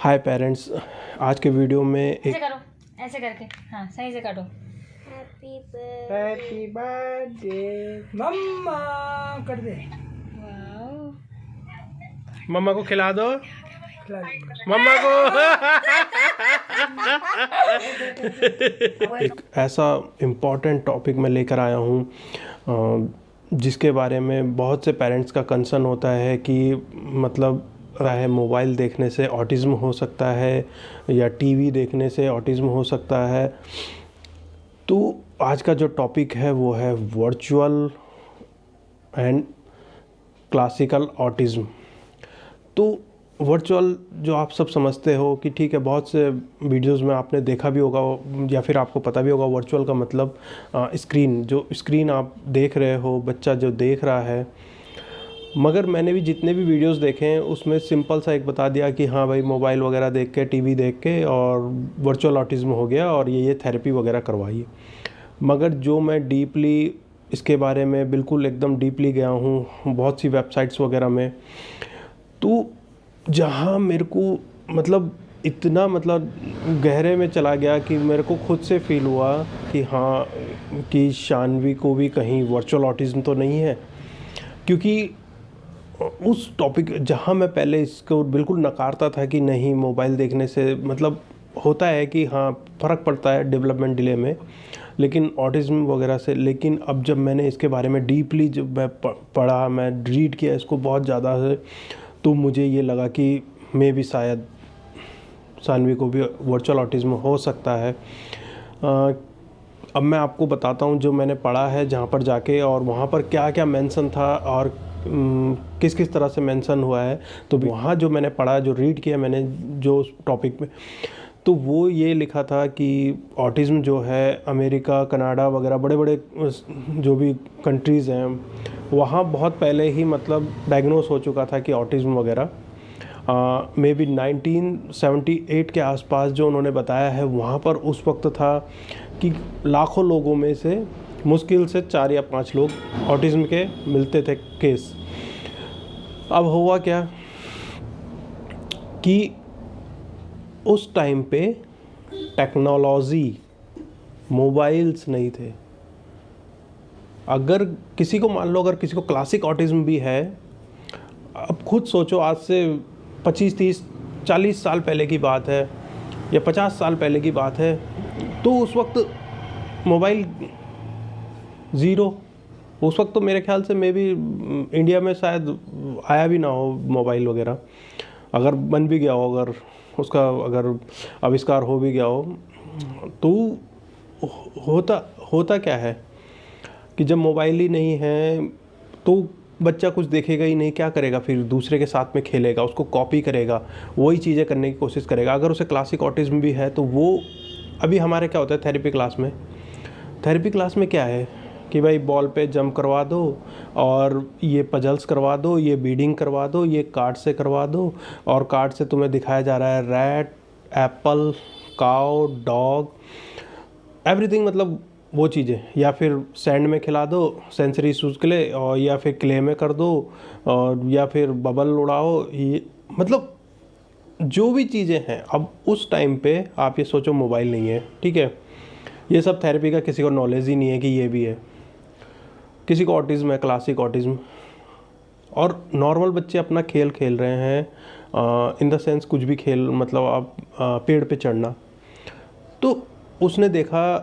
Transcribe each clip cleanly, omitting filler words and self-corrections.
हाय parents, आज के video में ऐसे करो, ऐसे करके, हाँ सही से काटो। हैप्पी बर्थडे मम्मा कर दे। मम्मा को खिला दो, खिला दे। मम्मा को। एक ऐसा इम्पॉर्टेंट टॉपिक मैं लेकर आया हूँ जिसके बारे में बहुत से पेरेंट्स का कंसर्न होता है कि मतलब है मोबाइल देखने से ऑटिज़म हो सकता है या टीवी देखने से ऑटिज़म हो सकता है। तो आज का जो टॉपिक है वो है वर्चुअल एंड क्लासिकल ऑटिज़म। तो वर्चुअल जो आप सब समझते हो कि ठीक है, बहुत से वीडियोस में आपने देखा भी होगा या फिर आपको पता भी होगा वर्चुअल का मतलब स्क्रीन आप देख रहे हो, बच्चा जो देख रहा है। मगर मैंने भी जितने भी वीडियोस देखे हैं उसमें सिंपल सा एक बता दिया कि हाँ भाई मोबाइल वगैरह देख के, टीवी देख के और वर्चुअल ऑटिज़म हो गया और ये थेरेपी वगैरह करवाइए। मगर जो मैं डीपली इसके बारे में बिल्कुल एकदम डीपली गया हूँ बहुत सी वेबसाइट्स वगैरह में, तो जहाँ मेरे को मतलब इतना गहरे में चला गया कि मेरे को खुद से फील हुआ कि हाँ कि शानवी को भी कहीं वर्चुअल ऑटिज़म तो नहीं है। क्योंकि उस टॉपिक जहाँ मैं पहले इसको बिल्कुल नकारता था कि नहीं मोबाइल देखने से मतलब होता है कि हाँ फ़र्क पड़ता है डेवलपमेंट डिले में, लेकिन ऑटिज़म वगैरह से। लेकिन अब जब मैंने इसके बारे में डीपली जब मैं पढ़ा, मैं रीड किया इसको बहुत ज़्यादा से, तो मुझे ये लगा कि मैं भी शायद सानवी को भी वर्चुअल ऑटिज़म हो सकता है। अब मैं आपको बताता हूँ जो मैंने पढ़ा है जहाँ पर जाके, और वहाँ पर क्या क्या मेंशन था और किस किस तरह से मेंशन हुआ है। तो वहाँ जो मैंने पढ़ा, जो रीड किया मैंने जो टॉपिक में, तो वो ये लिखा था कि ऑटिज़म जो है अमेरिका, कनाडा वगैरह बड़े बड़े जो भी कंट्रीज़ हैं वहाँ बहुत पहले ही मतलब डायग्नोस हो चुका था कि ऑटिज़म वगैरह। मे बी 1978 के आसपास जो उन्होंने बताया है, वहाँ पर उस वक्त था कि लाखों लोगों में से मुश्किल से 4 या 5 लोग ऑटिज़म के मिलते थे केस। अब हुआ क्या कि उस टाइम पे टेक्नोलॉजी, मोबाइल्स नहीं थे। अगर किसी को मान लो अगर किसी को क्लासिक ऑटिज़म भी है, अब खुद सोचो आज से 25, 30, 40 साल पहले की बात है या 50 साल पहले की बात है, तो उस वक्त मोबाइल ज़ीरो। उस वक्त तो मेरे ख्याल से मे भी इंडिया में शायद आया भी ना हो मोबाइल वगैरह। अगर बन भी गया हो, अगर उसका अगर आविष्कार हो भी गया हो, तो होता क्या है कि जब मोबाइल ही नहीं है तो बच्चा कुछ देखेगा ही नहीं, क्या करेगा फिर? दूसरे के साथ में खेलेगा, उसको कॉपी करेगा, वही चीज़ें करने की कोशिश करेगा। अगर उसे क्लासिक ऑटिज़म भी है तो वो अभी हमारे क्या होता है थेरेपी क्लास में क्या है कि भाई बॉल पे जंप करवा दो और ये पजल्स करवा दो, ये बीडिंग करवा दो, ये कार्ड से करवा दो, और कार्ड से तुम्हें दिखाया जा रहा है rat, Apple, cow, dog, everything, मतलब वो चीज़ें। या फिर सैंड में खिला दो, सेंसरी शूज़ के लिए, और या फिर क्ले में कर दो, और या फिर बबल उड़ाओ, ये मतलब जो भी चीज़ें हैं। अब उस टाइम पे आप ये सोचो मोबाइल नहीं है, ठीक है, ये सब थेरेपी का किसी को नॉलेज ही नहीं है कि ये भी है। किसी को ऑटिज़म है, क्लासिक ऑटिज़म, और नॉर्मल बच्चे अपना खेल खेल रहे हैं, इन द सेंस कुछ भी खेल, मतलब आप पेड़ पे चढ़ना। तो उसने देखा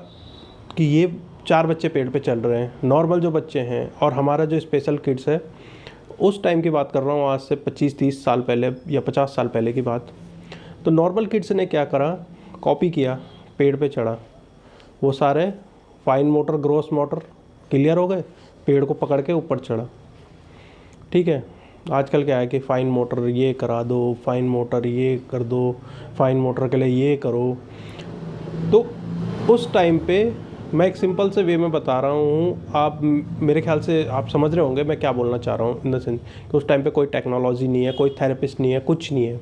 कि ये 4 बच्चे पेड़ पे चल रहे हैं, नॉर्मल जो बच्चे हैं, और हमारा जो स्पेशल किड्स है, उस टाइम की बात कर रहा हूँ, आज से 25-30 साल पहले या 50 साल पहले की बात। तो नॉर्मल किड्स ने क्या करा, कॉपी किया, पेड़ पे चढ़ा। वो सारे fine motor, gross motor clear हो गए, पेड़ को पकड़ के ऊपर चढ़ा। ठीक है, आजकल क्या है कि फाइन मोटर ये करा दो, फाइन मोटर ये कर दो, फाइन मोटर के लिए ये करो। तो उस टाइम पे मैं एक सिंपल से वे में बता रहा हूँ, आप मेरे ख्याल से आप समझ रहे होंगे मैं क्या बोलना चाह रहा हूँ, इन द सेंस कि उस टाइम पे कोई टेक्नोलॉजी नहीं है, कोई थेरेपिस्ट नहीं है, कुछ नहीं है।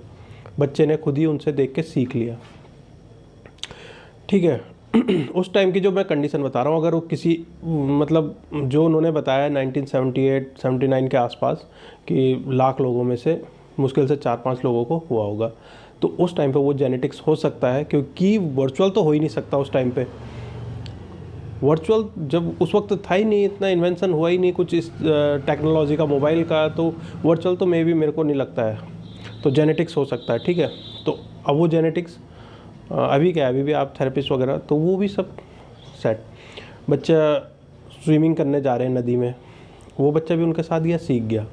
बच्चे ने खुद ही उनसे देख के सीख लिया। ठीक है, उस टाइम की जो मैं कंडीशन बता रहा हूँ, अगर वो किसी मतलब जो उन्होंने बताया 1978-79 के आसपास कि लाख लोगों में से मुश्किल से 4-5 लोगों को हुआ होगा। तो उस टाइम पे वो जेनेटिक्स हो सकता है, क्योंकि वर्चुअल तो हो ही नहीं सकता उस टाइम पे। वर्चुअल जब उस वक्त था ही नहीं, इतना इन्वेंशन हुआ ही नहीं कुछ इस टेक्नोलॉजी का, मोबाइल का, तो वर्चुअल तो मे भी मेरे को नहीं लगता है। तो जेनेटिक्स हो सकता है, ठीक है। तो अब वो जेनेटिक्स अभी क्या है, अभी भी आप थेरेपिस्ट वगैरह, तो वो भी सब सेट। बच्चा स्विमिंग करने जा रहे हैं नदी में, वो बच्चा भी उनके साथ गया, सीख गया।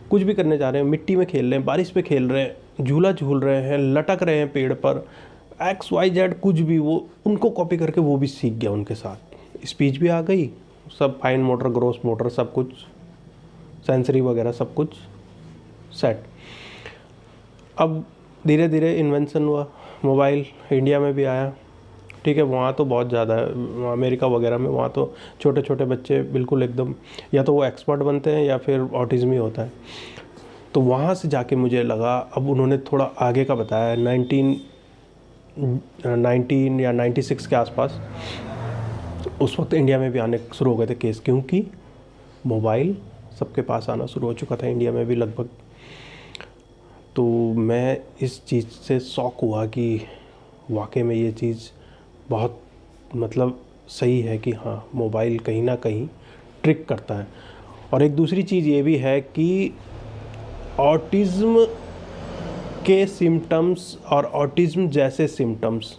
कुछ भी करने जा रहे हैं, मिट्टी में खेल रहे हैं, बारिश में खेल रहे हैं, झूला झूल रहे हैं, लटक रहे हैं पेड़ पर, XYZ कुछ भी, वो उनको कॉपी करके वो भी सीख गया उनके साथ। स्पीच भी आ गई, सब फाइन मोटर, ग्रोस मोटर, सब कुछ, सेंसरी वगैरह सब कुछ सेट। अब धीरे धीरे इन्वेंशन हुआ, मोबाइल इंडिया में भी आया, ठीक है। वहाँ तो बहुत ज़्यादा है, अमेरिका वगैरह में, वहाँ तो छोटे छोटे बच्चे बिल्कुल एकदम, या तो वो एक्सपर्ट बनते हैं या फिर ऑटिज़म ही होता है। तो वहाँ से जाके मुझे लगा, अब उन्होंने थोड़ा आगे का बताया, 19 या 96 के आसपास, उस वक्त इंडिया में भी आने शुरू हो गए थे केस, क्योंकि मोबाइल सबके पास आना शुरू हो चुका था इंडिया में भी लगभग। तो मैं इस चीज़ से शॉक हुआ कि वाकई में ये चीज़ बहुत मतलब सही है कि हाँ, मोबाइल कहीं ना कहीं ट्रिक करता है। और एक दूसरी चीज़ ये भी है कि ऑटिज़म के सिम्टम्स और ऑटिज़म जैसे सिम्टम्स,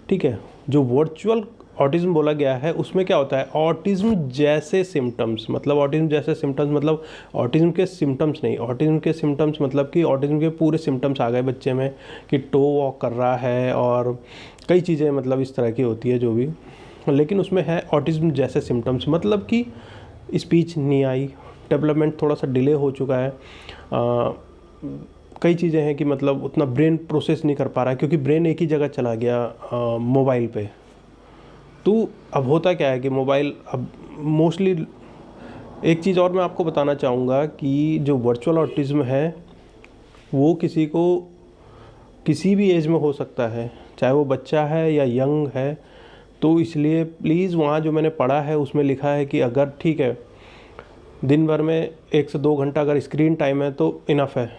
ठीक है, जो वर्चुअल ऑटिज़म बोला गया है उसमें क्या होता है, ऑटिज़म जैसे सिम्टम्स, मतलब ऑटिज़म जैसे सिम्टम्स मतलब ऑटिज़म के सिम्टम्स नहीं, ऑटिज़म के सिम्टम्स मतलब कि ऑटिज़म के पूरे सिम्टम्स आ गए बच्चे में, कि टो वॉक कर रहा है और कई चीज़ें मतलब इस तरह की होती है जो भी, लेकिन उसमें है ऑटिज़म जैसे सिम्टम्स, मतलब कि स्पीच नहीं आई, डेवलपमेंट थोड़ा सा डिले हो चुका है, कई चीज़ें हैं कि मतलब उतना ब्रेन प्रोसेस नहीं कर पा रहा है, क्योंकि ब्रेन एक ही जगह चला गया मोबाइल पे। तो अब होता क्या है कि मोबाइल अब मोस्टली, एक चीज़ और मैं आपको बताना चाहूँगा कि जो वर्चुअल ऑटिज़म है वो किसी को किसी भी एज में हो सकता है, चाहे वो बच्चा है या यंग है। तो इसलिए प्लीज़, वहाँ जो मैंने पढ़ा है उसमें लिखा है कि अगर ठीक है दिन भर में 1 से 2 घंटा अगर स्क्रीन टाइम है तो इनफ है,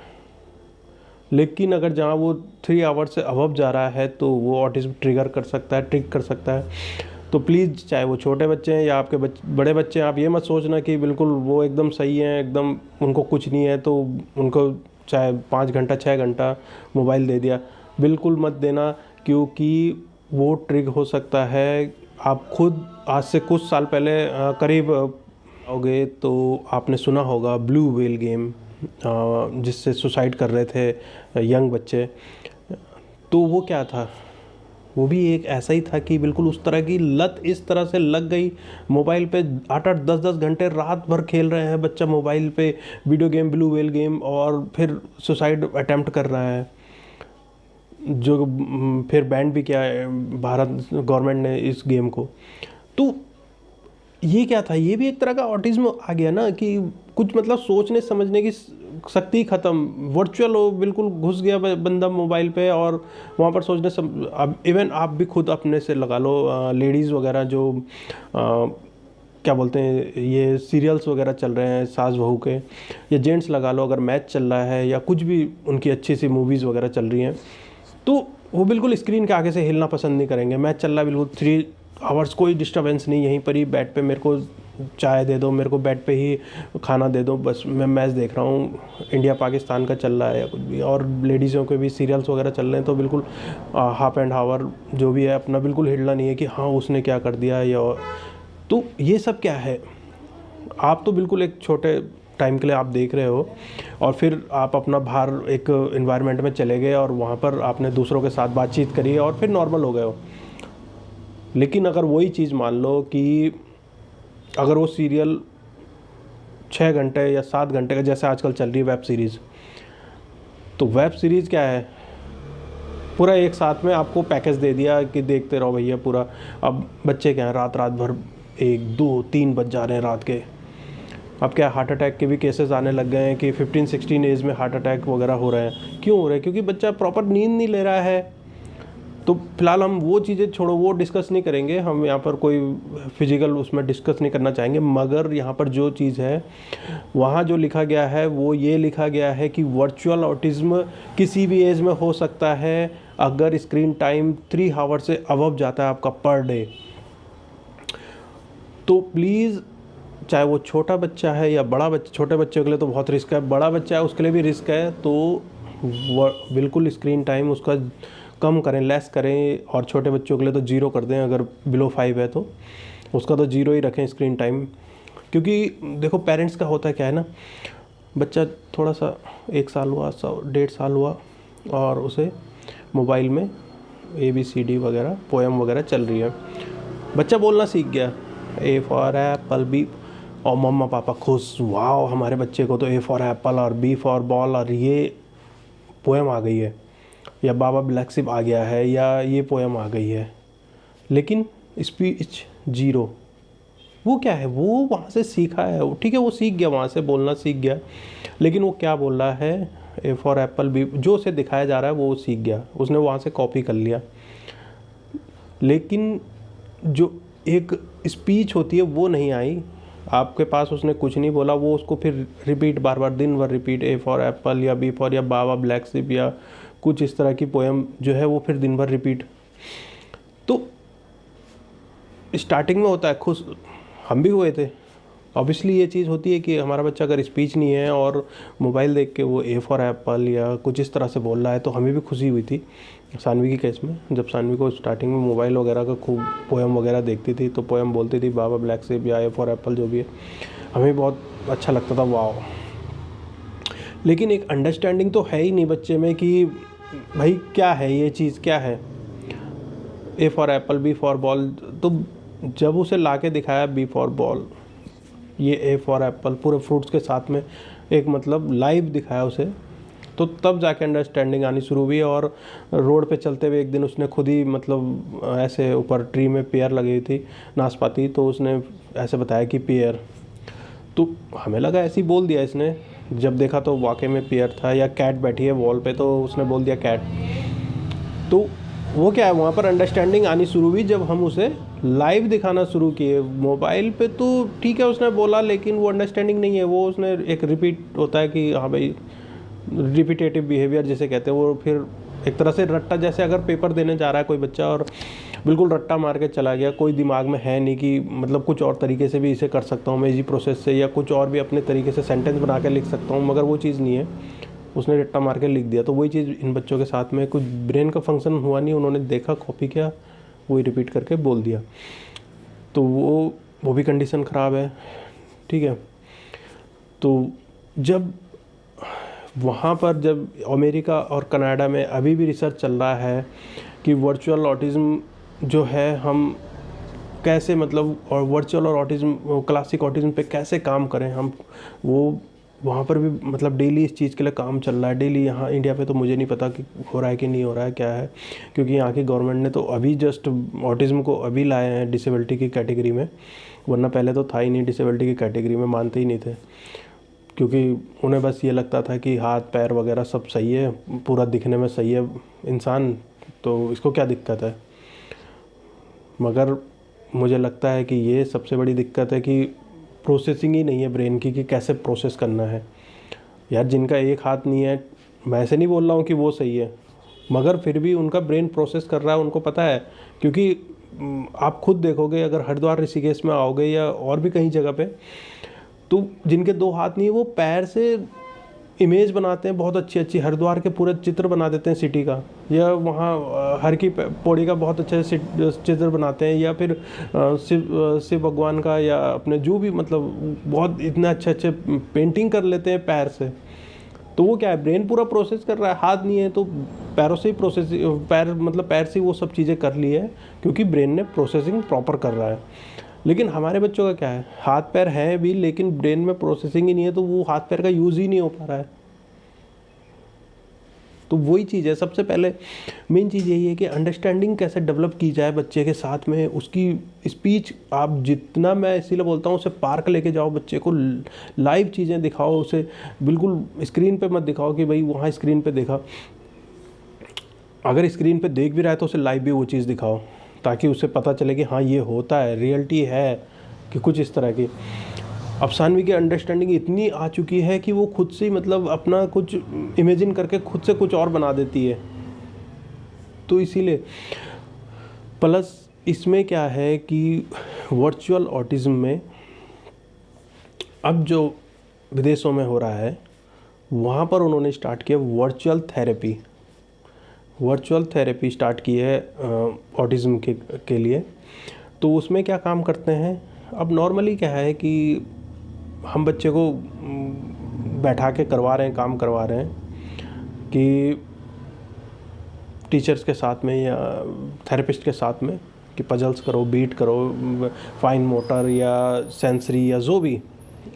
लेकिन अगर जहाँ वो 3 आवर से अबव जा रहा है तो वो ऑटिज़म ट्रिगर कर सकता है, ट्रिक कर सकता है। तो प्लीज़, चाहे वो छोटे बच्चे हैं या आपके बड़े बच्चे हैं, आप ये मत सोचना कि बिल्कुल वो एकदम सही हैं, एकदम उनको कुछ नहीं है तो उनको चाहे 5 घंटा 6 घंटा मोबाइल दे दिया, बिल्कुल मत देना, क्योंकि वो ट्रिग हो सकता है। आप खुद आज से कुछ साल पहले करीब होगे तो आपने सुना होगा ब्लू व्हेल गेम, जिससे सुसाइड कर रहे थे यंग बच्चे। तो वो क्या था, वो भी एक ऐसा ही था कि बिल्कुल उस तरह की लत इस तरह से लग गई, मोबाइल पे 8-8 10-10 घंटे रात भर खेल रहे हैं बच्चा मोबाइल पे video game, blue whale game, और फिर सुसाइड अटेम्प्ट कर रहा है, जो फिर बैन भी किया है भारत गवर्नमेंट ने इस गेम को। तो ये क्या था, ये भी एक तरह का ऑटिज्म आ गया ना, कि कुछ मतलब सोचने समझने की शक्ति ख़त्म, वर्चुअल हो, बिल्कुल घुस गया बंदा मोबाइल पे, और वहाँ पर सोचने अब इवन आप भी खुद अपने से लगा लो, लेडीज़ वगैरह जो क्या बोलते हैं, ये सीरियल्स वगैरह चल रहे हैं सास बहू के, या जेंट्स लगा लो, अगर मैच चल रहा है या कुछ भी उनकी अच्छी सी मूवीज़ वगैरह चल रही हैं, तो वो बिल्कुल स्क्रीन के आगे से हिलना पसंद नहीं करेंगे। मैच चल रहा है बिल्कुल 3 आवर्स, कोई डिस्टर्बेंस नहीं, यहीं पर ही बेड पे मेरे को चाय दे दो, मेरे को बेड पे ही खाना दे दो, बस मैं मैच देख रहा हूँ, इंडिया पाकिस्तान का चल रहा है या कुछ भी। और लेडीज़ों के भी सीरियल्स वगैरह चल रहे हैं तो बिल्कुल हाफ एंड हावर जो भी है अपना बिल्कुल हिलना नहीं है कि हाँ उसने क्या कर दिया, या तो ये सब क्या है। आप तो बिल्कुल एक छोटे टाइम के लिए आप देख रहे हो, और फिर आप अपना बाहर एक इन्वायरमेंट में चले गए और वहाँ पर आपने दूसरों के साथ बातचीत करी और फिर नॉर्मल हो गए हो। लेकिन अगर वही चीज़ मान लो कि अगर वो सीरियल 6 घंटे या 7 घंटे का, जैसे आजकल चल रही है वेब सीरीज़, तो वेब सीरीज़ क्या है, पूरा एक साथ में आपको पैकेज दे दिया कि देखते रहो भैया पूरा। अब बच्चे क्या हैं, रात भर 1, 2, 3 बज जा रहे हैं रात के। अब क्या, हार्ट अटैक के भी केसेस आने लग गए हैं कि 15-16 एज में हार्ट अटैक वगैरह हो रहे हैं। क्यों हो रहे हैं? क्योंकि बच्चा प्रॉपर नींद नहीं ले रहा है। तो फिलहाल हम वो चीज़ें छोड़ो, वो डिस्कस नहीं करेंगे, हम यहाँ पर कोई फिजिकल उसमें डिस्कस नहीं करना चाहेंगे। मगर यहाँ पर जो चीज़ है वहाँ जो लिखा गया है वो ये लिखा गया है कि वर्चुअल ऑटिज्म किसी भी एज में हो सकता है अगर स्क्रीन टाइम 3 आवर से अबव जाता है आपका पर डे। तो प्लीज़, चाहे वो छोटा बच्चा है या बड़ा बच्चा, छोटे बच्चे के लिए तो बहुत रिस्क है, बड़ा बच्चा है उसके लिए भी रिस्क है, तो बिल्कुल स्क्रीन टाइम उसका कम करें, लेस करें। और छोटे बच्चों के लिए तो 0 कर दें, अगर बिलो 5 है तो उसका तो 0 ही रखें स्क्रीन टाइम। क्योंकि देखो पेरेंट्स का होता है क्या है ना, बच्चा थोड़ा सा 1 साल हुआ, 1.5 साल हुआ और उसे मोबाइल में ABCD वगैरह पोएम वगैरह चल रही है, बच्चा बोलना सीख गया, A फॉर एप्पल, B, और मम्मा पापा खुश, वाओ हमारे बच्चे को तो A फॉर एप्पल और B फॉर बॉल और ये पोएम आ गई है, या बाबा ब्लैक शिप आ गया है, या ये पोएम आ गई है। लेकिन स्पीच 0, वो क्या है, वो वहाँ से सीखा है, ठीक है वो सीख गया, वहाँ से बोलना सीख गया, लेकिन वो क्या बोल रहा है, A फॉर एप्पल, B, जो उसे दिखाया जा रहा है वो सीख गया, उसने वहाँ से कॉपी कर लिया। लेकिन जो एक स्पीच होती है वो नहीं आई आपके पास, उसने कुछ नहीं बोला, वो उसको फिर रिपीट बार बार दिन भर रिपीट, A फॉर एप्पल या B फॉर या बाबा ब्लैक शिप या कुछ इस तरह की पोएम जो है वो फिर दिन भर रिपीट। तो स्टार्टिंग में होता है खुश, हम भी हुए थे ऑब्वियसली। ये चीज़ होती है कि हमारा बच्चा अगर स्पीच नहीं है और मोबाइल देख के वो A फॉर एप्पल या कुछ इस तरह से बोल रहा है तो हमें भी खुशी हुई थी। सानवी की केस में, जब सानवी को स्टार्टिंग में मोबाइल वगैरह का खूब पोएम वगैरह देखती थी तो पोएम बोलती थी बाबा ब्लैक शिप या A फॉर एप्पल जो भी है, हमें बहुत अच्छा लगता था, वाओ। लेकिन एक अंडरस्टैंडिंग तो है ही नहीं बच्चे में कि भाई क्या है ये चीज़, क्या है A for Apple, B for ball. तो जब उसे ला के दिखाया B फॉर बॉल, ये A फॉर एप्पल पूरे फ्रूट्स के साथ में एक मतलब लाइव दिखाया उसे, तो तब जाके अंडरस्टैंडिंग आनी शुरू हुई। और रोड पे चलते हुए एक दिन उसने खुद ही मतलब ऐसे ऊपर ट्री में पेयर लगी हुई थी नाशपाती, तो उसने ऐसे बताया कि पेयर, तो हमें लगा ऐसे ही बोल दिया इसने, जब देखा तो वाकई में पेयर था। या कैट बैठी है वॉल पे तो उसने बोल दिया कैट। तो वो क्या है, वहाँ पर अंडरस्टैंडिंग आनी शुरू हुई जब हम उसे लाइव दिखाना शुरू किए। मोबाइल पे तो ठीक है उसने बोला, लेकिन वो अंडरस्टैंडिंग नहीं है, वो उसने एक रिपीट होता है कि हाँ भाई रिपीटेटिव बिहेवियर जिसे कहते हैं, वो फिर एक तरह से रट्टा, जैसे अगर पेपर देने जा रहा है कोई बच्चा और बिल्कुल रट्टा मार के चला गया, कोई दिमाग में है नहीं कि मतलब कुछ और तरीके से भी इसे कर सकता हूँ मैं इजी प्रोसेस से, या कुछ और भी अपने तरीके से सेंटेंस बना के लिख सकता हूँ, मगर वो चीज़ नहीं है, उसने रट्टा मार के लिख दिया। तो वही चीज़ इन बच्चों के साथ में, कुछ ब्रेन का फंक्शन हुआ नहीं, उन्होंने देखा, कॉपी किया, वही रिपीट करके बोल दिया। तो वो भी कंडीशन ख़राब है, ठीक है। तो जब वहाँ पर, जब अमेरिका और कनाडा में अभी भी रिसर्च चल रहा है कि वर्चुअल ऑटिज़म जो है हम कैसे मतलब, और वर्चुअल और ऑटिज़म क्लासिक ऑटिज़म पे कैसे काम करें हम, वो वहाँ पर भी मतलब डेली इस चीज़ के लिए काम चल रहा है डेली। यहाँ इंडिया पे तो मुझे नहीं पता कि हो रहा है कि नहीं हो रहा है, क्या है, क्योंकि यहाँ की गवर्नमेंट ने तो अभी जस्ट ऑटिज़म को अभी लाए हैं डिसेबिलिटी की कैटेगरी में, वरना पहले तो था ही नहीं, डिसेबिलिटी की कैटेगरी में मानते ही नहीं थे, क्योंकि उन्हें बस ये लगता था कि हाथ पैर वगैरह सब सही है, पूरा दिखने में सही है इंसान, तो इसको क्या दिक्कत है। मगर मुझे लगता है कि ये सबसे बड़ी दिक्कत है कि प्रोसेसिंग ही नहीं है ब्रेन की कि कैसे प्रोसेस करना है। यार जिनका एक हाथ नहीं है, मैं ऐसे नहीं बोल रहा हूँ कि वो सही है, मगर फिर भी उनका ब्रेन प्रोसेस कर रहा है, उनको पता है। क्योंकि आप खुद देखोगे, अगर हरिद्वार ऋषिकेश में आओगे या और भी कहीं जगह पे, तो जिनके 2 हाथ नहीं है वो पैर से इमेज बनाते हैं बहुत अच्छी अच्छी, हरिद्वार के पूरे चित्र बना देते हैं सिटी का, या वहाँ हर की पौड़ी का बहुत अच्छे चित्र बनाते हैं, या फिर शिव भगवान का, या अपने जो भी मतलब बहुत इतने अच्छे अच्छे पेंटिंग कर लेते हैं पैर से। तो वो क्या है, ब्रेन पूरा प्रोसेस कर रहा है, हाथ नहीं है तो पैरों से ही प्रोसेस, पैर से ही वो सब चीज़ें कर ली है, क्योंकि ब्रेन ने प्रोसेसिंग प्रॉपर कर रहा है। लेकिन हमारे बच्चों का क्या है, हाथ पैर है भी लेकिन ब्रेन में प्रोसेसिंग ही नहीं है, तो वो हाथ पैर का यूज़ ही नहीं हो पा रहा है। तो वही चीज़ है, सबसे पहले मेन चीज़ यही है कि अंडरस्टैंडिंग कैसे डेवलप की जाए बच्चे के साथ में, उसकी स्पीच आप जितना, मैं इसीलिए बोलता हूँ उसे पार्क लेके जाओ, बच्चे को लाइव चीज़ें दिखाओ, उसे बिल्कुल स्क्रीन पे मत दिखाओ कि भाई वहाँ स्क्रीन पे देखा। अगर स्क्रीन पे देख भी रहा है तो उसे लाइव भी वो चीज़ दिखाओ, ताकि उसे पता चले कि हाँ ये होता है, रियलिटी है कि कुछ इस तरह की। अब सानवी की अंडरस्टैंडिंग इतनी आ चुकी है कि वो खुद से ही मतलब अपना कुछ इमेजिन करके खुद से कुछ और बना देती है। तो इसीलिए प्लस इसमें क्या है कि वर्चुअल ऑटिज़म में अब जो विदेशों में हो रहा है, वहाँ पर उन्होंने स्टार्ट किया वर्चुअल थेरेपी स्टार्ट की है ऑटिज़म के लिए। तो उसमें क्या काम करते हैं, अब नॉर्मली क्या है कि हम बच्चे को बैठा के करवा रहे हैं, काम करवा रहे हैं कि टीचर्स के साथ में या थेरेपिस्ट के साथ में कि पजल्स करो, बीट करो, फाइन मोटर या सेंसरी या जो भी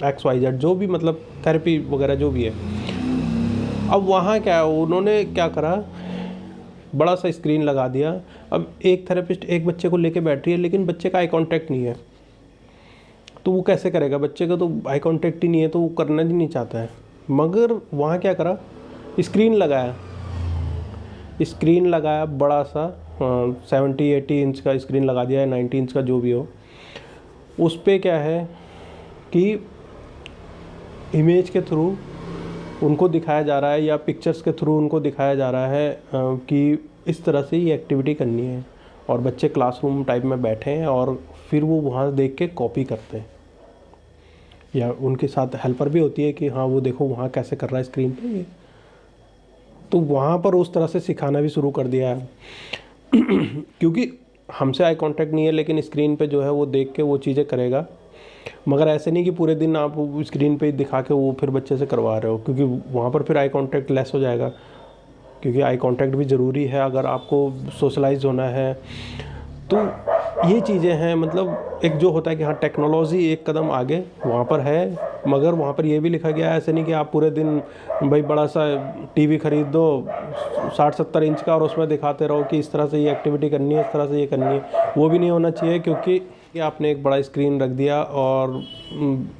XYZ जो भी मतलब थेरेपी वगैरह जो भी है। अब वहाँ क्या उन्होंने क्या करा, बड़ा सा स्क्रीन लगा दिया। अब एक थेरेपिस्ट एक बच्चे को लेके बैठ रही है, लेकिन बच्चे का आई कांटेक्ट नहीं है, तो वो कैसे करेगा? बच्चे का तो आई कांटेक्ट ही नहीं है, तो वो करना ही नहीं चाहता है। मगर वहाँ क्या करा, स्क्रीन लगाया बड़ा सा 70-80 इंच का स्क्रीन लगा दिया है, 90 इंच का जो भी हो। उस पर क्या है कि इमेज के थ्रू उनको दिखाया जा रहा है या पिक्चर्स के थ्रू उनको दिखाया जा रहा है कि इस तरह से ये एक्टिविटी करनी है, और बच्चे क्लासरूम टाइप में बैठे हैं और फिर वो वहाँ देख के कॉपी करते हैं, या उनके साथ हेल्पर भी होती है कि हाँ वो देखो वहाँ कैसे कर रहा है स्क्रीन पे ये। तो वहाँ पर उस तरह से सिखाना भी शुरू कर दिया है क्योंकि हमसे आई कांटेक्ट नहीं है, लेकिन स्क्रीन पे जो है वो देख के वो चीज़ें करेगा। मगर ऐसे नहीं कि पूरे दिन आप स्क्रीन पे दिखा के वो फिर बच्चे से करवा रहे हो, क्योंकि वहाँ पर फिर आई कांटेक्ट लेस हो जाएगा, क्योंकि आई कांटेक्ट भी ज़रूरी है अगर आपको सोशलाइज होना है। तो ये चीज़ें हैं, मतलब एक जो होता है कि हाँ टेक्नोलॉजी एक कदम आगे वहाँ पर है, मगर वहाँ पर ये भी लिखा गया है ऐसे नहीं कि आप पूरे दिन भाई बड़ा सा टीवी खरीद दो 60-70 इंच का और उसमें दिखाते रहो कि इस तरह से ये एक्टिविटी करनी है, इस तरह से ये करनी है। वो भी नहीं होना चाहिए, क्योंकि आपने एक बड़ा स्क्रीन रख दिया और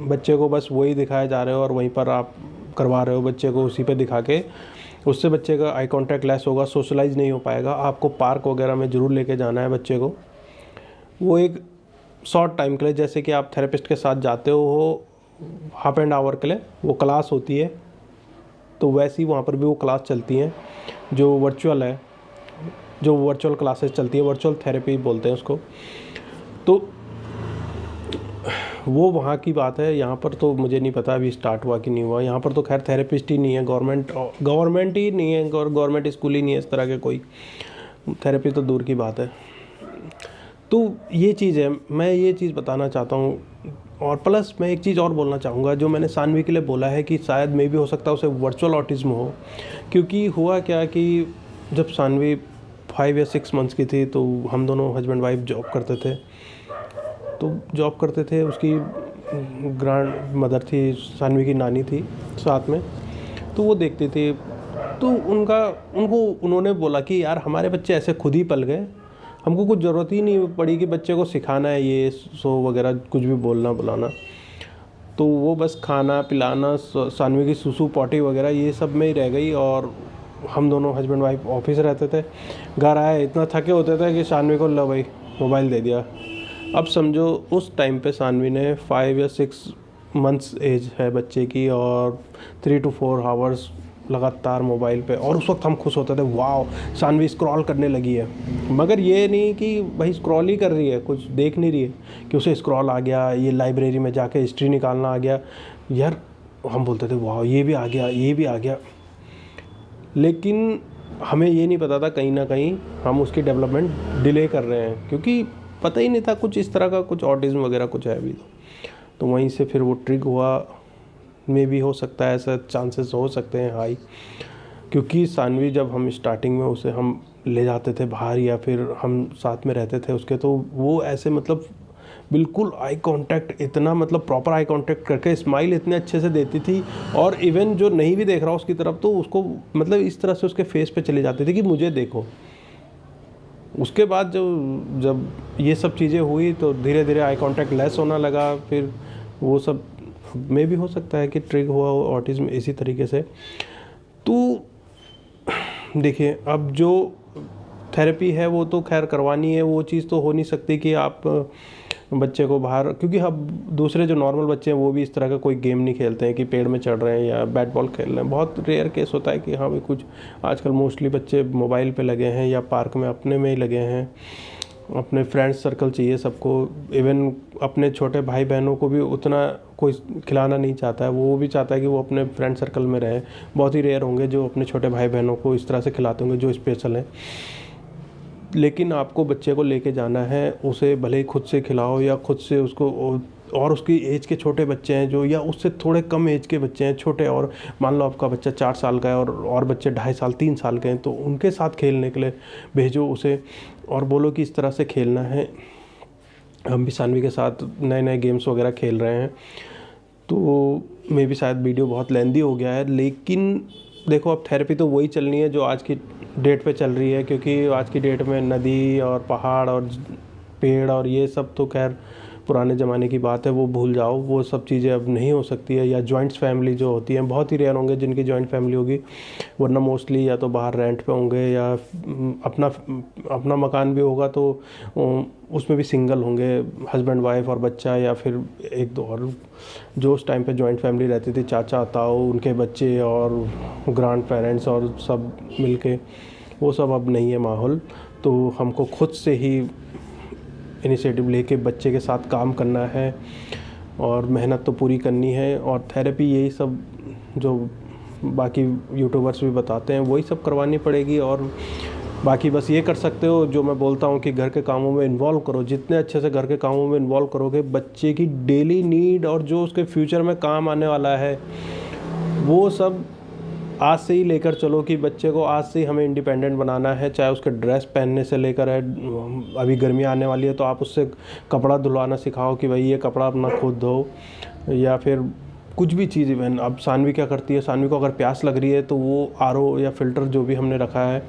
बच्चे को बस वही दिखाए जा रहे हो और वहीं पर आप करवा रहे हो बच्चे को उसी पे दिखा के। उससे बच्चे का आई कांटेक्ट लेस होगा, सोशलाइज नहीं हो पाएगा। आपको पार्क वगैरह में ज़रूर लेके जाना है बच्चे को, वो एक शॉर्ट टाइम के लिए, जैसे कि आप थेरेपिस्ट के साथ जाते हो हाफ एंड आवर के लिए, वो क्लास होती है, तो वैसे ही वहाँ पर भी वो क्लास चलती हैं जो वर्चुअल है, जो वर्चुअल क्लासेस चलती है, वर्चुअल थेरेपी बोलते हैं उसको। तो वो वहाँ की बात है। यहाँ पर तो मुझे नहीं पता अभी स्टार्ट हुआ कि नहीं हुआ। यहाँ पर तो खैर थेरेपिस्ट ही नहीं है, गवर्नमेंट ही नहीं है, गवर्नमेंट स्कूल ही नहीं है इस तरह के, कोई थेरेपी तो दूर की बात है। तो ये चीज़ है, मैं ये चीज़ बताना चाहता हूँ। और प्लस मैं एक चीज़ और बोलना चाहूँगा, जो मैंने सानवी के लिए बोला है कि शायद मे भी हो सकता है उसे वर्चुअल ऑटिज़म हो। क्योंकि हुआ क्या कि जब सानवी 5 या 6 मंथ्स की थी, तो हम दोनों हस्बैंड वाइफ जॉब करते थे। तो जॉब करते थे, उसकी ग्रैंड मदर थी, सानवी की नानी थी साथ में, तो वो देखती थी। तो उन्होंने बोला कि यार हमारे बच्चे ऐसे खुद ही पल गए, हमको कुछ ज़रूरत ही नहीं पड़ी कि बच्चे को सिखाना है ये सो वगैरह कुछ भी बोलना बुलाना। तो वो बस खाना पिलाना, सानवी की सुसु पॉटी वगैरह ये सब में ही रह गई। और हम दोनों हस्बैंड वाइफ ऑफिस रहते थे, घर आए इतना थके होते थे कि सानवी को लो भाई मोबाइल दे दिया। अब समझो उस टाइम पे सानवी ने 5 या 6 मंथ्स एज है बच्चे की, और 3 to 4 आवर्स लगातार मोबाइल पे। और उस वक्त हम खुश होते थे, वाह सानवी स्क्रॉल करने लगी है। मगर ये नहीं कि भाई स्क्रॉल ही कर रही है, कुछ देख नहीं रही है कि उसे स्क्रॉल आ गया, ये लाइब्रेरी में जाके हिस्ट्री निकालना आ गया। यार हम बोलते थे वाह ये भी आ गया, ये भी आ गया। लेकिन हमें ये नहीं पता था कहीं ना कहीं हम उसकी डेवलपमेंट डिले कर रहे हैं, क्योंकि पता ही नहीं था कुछ इस तरह का, कुछ ऑटिज़म वगैरह कुछ है अभी। तो वहीं से फिर वो ट्रिग हुआ। में भी हो सकता है, ऐसा चांसेस हो सकते हैं हाई, क्योंकि सानवी जब हम स्टार्टिंग में उसे हम ले जाते थे बाहर या फिर हम साथ में रहते थे उसके, तो वो ऐसे मतलब बिल्कुल आई कांटेक्ट, इतना मतलब प्रॉपर आई कांटेक्ट करके स्माइल इतने अच्छे से देती थी। और इवन जो नहीं भी देख रहा उसकी तरफ, तो उसको मतलब इस तरह से उसके फेस पे चले जाते थे कि मुझे देखो। उसके बाद जब ये सब चीज़ें हुई तो धीरे धीरे आई कांटेक्ट लेस होना लगा। फिर वो सब में भी हो सकता है कि ट्रिग हुआ ऑटिज़म इसी तरीके से। तो देखिए अब जो थेरेपी है वो तो खैर करवानी है, वो चीज़ तो हो नहीं सकती कि आप बच्चे को बाहर, क्योंकि हम दूसरे जो नॉर्मल बच्चे हैं वो भी इस तरह का कोई गेम नहीं खेलते हैं कि पेड़ में चढ़ रहे हैं या बैट बॉल खेल रहे हैं। बहुत रेयर केस होता है कि हाँ भाई कुछ, आजकल मोस्टली बच्चे मोबाइल पे लगे हैं या पार्क में अपने में ही लगे हैं, अपने फ्रेंड्स सर्कल चाहिए सबको। इवन अपने छोटे भाई बहनों को भी उतना कोई खिलाना नहीं चाहता है, वो भी चाहता है कि वो अपने फ्रेंड सर्कल में रहे। बहुत ही रेयर होंगे जो अपने छोटे भाई बहनों को इस तरह से खिलाते होंगे जो स्पेशल हैं। लेकिन आपको बच्चे को लेके जाना है, उसे भले ही खुद से खिलाओ या खुद से उसको, और उसकी एज के छोटे बच्चे हैं जो, या उससे थोड़े कम एज के बच्चे हैं छोटे, और मान लो आपका बच्चा 4 साल का है और बच्चे 2.5 साल 3 साल के हैं, तो उनके साथ खेलने के लिए भेजो उसे और बोलो कि इस तरह से खेलना है। हम भी सानवी के साथ नए नए गेम्स वगैरह खेल रहे हैं, तो मे भी शायद वीडियो बहुत लेंदी हो गया है, लेकिन देखो अब थेरेपी तो वही चलनी है जो आज की डेट पे चल रही है, क्योंकि आज की डेट में नदी और पहाड़ और पेड़ और ये सब तो खैर पुराने ज़माने की बात है, वो भूल जाओ, वो सब चीज़ें अब नहीं हो सकती है। या जॉइंट्स फैमिली जो होती हैं, बहुत ही रेयर होंगे जिनकी जॉइंट फैमिली होगी, वरना मोस्टली या तो बाहर रेंट पे होंगे या अपना मकान भी होगा तो उसमें भी सिंगल होंगे, हस्बैंड वाइफ और बच्चा, या फिर एक दो और। जो उस टाइम पे जॉइंट फैमिली रहती थी, चाचा ताऊ उनके बच्चे और ग्रैंड पेरेंट्स और सब मिलके, वो सब अब नहीं है माहौल। तो हमको खुद से ही इनिशिएटिव लेके बच्चे के साथ काम करना है और मेहनत तो पूरी करनी है। और थेरेपी यही सब जो बाकी यूट्यूबर्स भी बताते हैं वही सब करवानी पड़ेगी। और बाकी बस ये कर सकते हो जो मैं बोलता हूँ कि घर के कामों में इन्वॉल्व करो, जितने अच्छे से घर के कामों में इन्वॉल्व करोगे, बच्चे की डेली नीड और जो उसके फ्यूचर में काम आने वाला है वो सब आज से ही लेकर चलो कि बच्चे को आज से ही हमें इंडिपेंडेंट बनाना है। चाहे उसके ड्रेस पहनने से लेकर है, अभी गर्मी आने वाली है तो आप उससे कपड़ा धुलवाना सिखाओ कि भाई ये कपड़ा अपना खुद धो, या फिर कुछ भी चीज़। इवन अब सानवी क्या करती है, सानवी को अगर प्यास लग रही है तो वो आरओ या फ़िल्टर जो भी हमने रखा है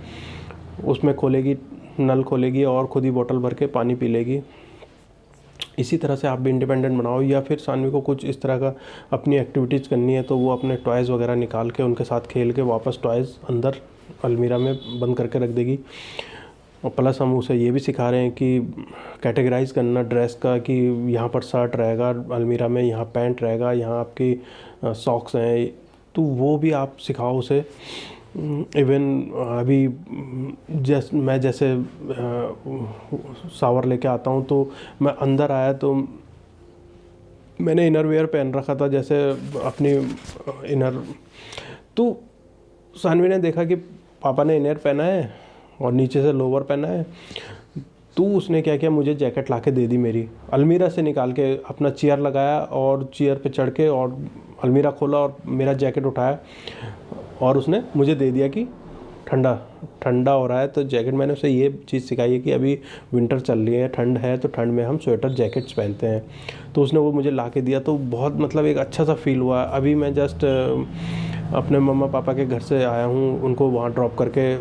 उसमें खोलेगी, नल खोलेगी और ख़ुद ही बोतल भर के पानी पी लेगी। इसी तरह से आप भी इंडिपेंडेंट बनाओ। या फिर सानवी को कुछ इस तरह का अपनी एक्टिविटीज़ करनी है तो वो अपने टॉयज़ वगैरह निकाल के उनके साथ खेल के वापस टॉयज़ अंदर अलमीरा में बंद करके रख देगी। और प्लस हम उसे ये भी सिखा रहे हैं कि कैटेगराइज करना ड्रेस का, कि यहाँ पर शर्ट रहेगा अलमीरा में, यहाँ पैंट रहेगा, यहाँ आपकी सॉक्स हैं, तो वो भी आप सिखाओ उसे। इवन अभी मैं जैसे शावर लेके आता हूँ तो मैं अंदर आया तो मैंने इनर वेयर पहन रखा था, जैसे अपनी इनर, तो सानवी ने देखा कि पापा ने इनर पहना है और नीचे से लोवर पहना है, तो उसने क्या किया, मुझे जैकेट लाके दे दी मेरी, अलमीरा से निकाल के अपना चेयर लगाया और चेयर पे चढ़ के और अलमीरा खोला और मेरा जैकेट उठाया और उसने मुझे दे दिया कि ठंडा हो रहा है तो जैकेट। मैंने उसे ये चीज़ सिखाई है कि अभी विंटर चल रही है, ठंड है, तो ठंड में हम स्वेटर जैकेट्स पहनते हैं, तो उसने वो मुझे ला के दिया, तो बहुत मतलब एक अच्छा सा फील हुआ। अभी मैं जस्ट अपने मम्मा पापा के घर से आया हूँ, उनको वहाँ ड्रॉप करके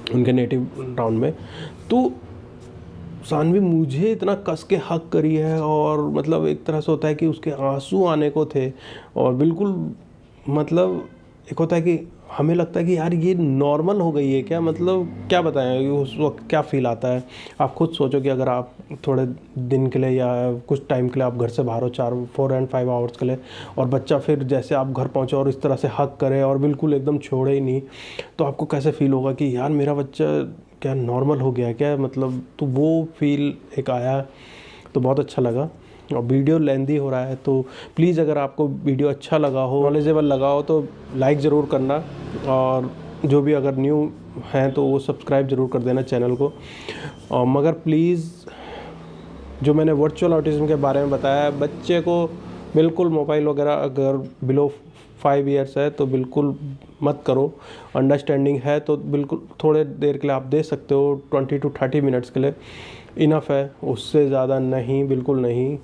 उनके नेटिव टाउन में, तो सानवी मुझे इतना कस के हक करी है और मतलब एक तरह से होता है कि उसके आंसू आने को थे। और बिल्कुल मतलब एक होता है कि हमें लगता है कि यार ये नॉर्मल हो गई है क्या, मतलब क्या बताएं उस वक्त क्या फ़ील आता है। आप खुद सोचो कि अगर आप थोड़े दिन के लिए या कुछ टाइम के लिए आप घर से बाहर हो, 4 and 5 आवर्स के लिए, और बच्चा फिर जैसे आप घर पहुंचे और इस तरह से हक करे और बिल्कुल एकदम छोड़े ही नहीं, तो आपको कैसे फ़ील होगा कि यार मेरा बच्चा क्या नॉर्मल हो गया क्या, मतलब तो वो फील एक आया, तो बहुत अच्छा लगा। और वीडियो लेंदी हो रहा है तो प्लीज़ अगर आपको वीडियो अच्छा लगा हो, नॉलेजेबल लगा हो, तो लाइक ज़रूर करना, और जो भी अगर न्यू हैं तो वो सब्सक्राइब ज़रूर कर देना चैनल को। और मगर प्लीज़ जो मैंने वर्चुअल ऑटिज़म के बारे में बताया, बच्चे को बिल्कुल मोबाइल वगैरह अगर बिलो 5 ईयर्स है तो बिल्कुल मत करो। अंडरस्टैंडिंग है तो बिल्कुल थोड़े देर के लिए आप दे सकते हो, 20 to 30 मिनट्स के लिए इनफ है, उससे ज़्यादा नहीं, बिल्कुल नहीं।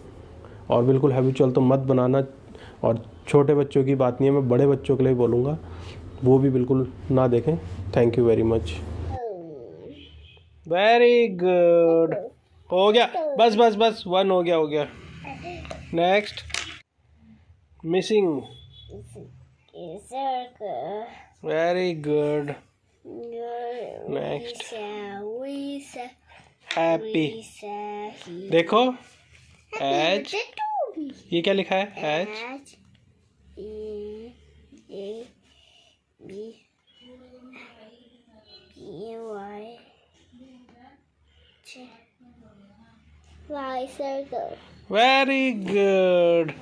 और बिल्कुल हैबिचुअल तो मत बनाना। और छोटे बच्चों की बात नहीं है, मैं बड़े बच्चों के लिए बोलूँगा, वो भी बिल्कुल ना देखें। Thank you very much. Very good, हो गया, बस बस बस, 1 हो गया। Next, missing, very good. Next Lisa. Happy. देखो एच, ये क्या लिखा है? H Y circle. Very good.